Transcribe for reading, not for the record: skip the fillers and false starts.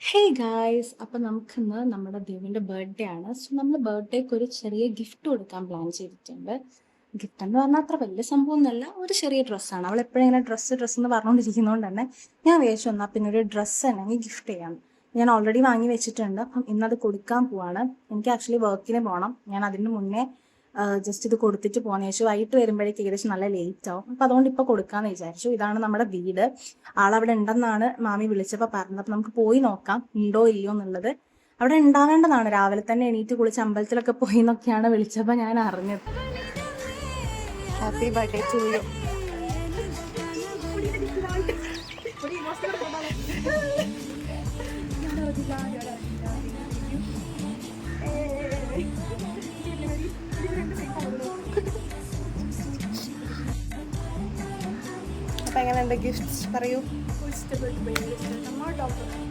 Hey guys, അപ്പം നമുക്കിന്ന് നമ്മുടെ ദേവിൻ്റെ ബർത്ത്ഡേ ആണ്. സോ നമ്മൾ ബർത്ത്ഡേക്ക് ഒരു ചെറിയ ഗിഫ്റ്റ് കൊടുക്കാൻ പ്ലാൻ ചെയ്തിട്ടുണ്ട്. ഗിഫ്റ്റ് എന്ന് പറഞ്ഞാൽ അത്ര വലിയ സംഭവം ഒന്നുമല്ല, ഒരു ചെറിയ ഡ്രസ്സാണ്. അവൾ എപ്പോഴും ഇങ്ങനെ ഡ്രസ്സ് എന്ന് പറഞ്ഞുകൊണ്ടിരിക്കുന്നതുകൊണ്ട് തന്നെ ഞാൻ വിചാരിച്ചു എന്നാൽ പിന്നെ ഒരു ഡ്രസ്സ് തന്നെ ഗിഫ്റ്റ് ചെയ്യാം. ഞാൻ ഓൾറെഡി വാങ്ങി വെച്ചിട്ടുണ്ട്. അപ്പം ഇന്നത് കൊടുക്കാൻ പോവാണ്. എനിക്ക് ആക്ച്വലി വർക്കിന് പോകണം. ഞാൻ അതിന് മുന്നേ ജസ്റ്റ് ഇത് കൊടുത്തിട്ട് പോകാന്ന് വിചാരിച്ചു. വൈകിട്ട് വരുമ്പോഴേക്ക് ഏകദേശം നല്ല ലേറ്റ് ആവും. അപ്പം അതുകൊണ്ട് ഇപ്പോൾ കൊടുക്കാമെന്ന് വിചാരിച്ചു. ഇതാണ് നമ്മുടെ വീട്. ആളവിടെ ഉണ്ടെന്നാണ് മാമി വിളിച്ചപ്പോൾ പറഞ്ഞത്. അപ്പം നമുക്ക് പോയി നോക്കാം ഉണ്ടോ ഇല്ലയോ എന്നുള്ളത്. അവിടെ ഉണ്ടാവേണ്ടതാണ്. രാവിലെ തന്നെ എണീറ്റ് കുളിച്ച് അമ്പലത്തിലൊക്കെ പോയി എന്നൊക്കെയാണ് വിളിച്ചപ്പോൾ ഞാൻ അറിഞ്ഞത്. Happy birthday to you. അപ്പം എങ്ങനെയുണ്ട് ഗിഫ്റ്റ്സ് പറയൂ. ഇഷ്ടപ്പെട്ടു, ഭയങ്കര ഇഷ്ടം.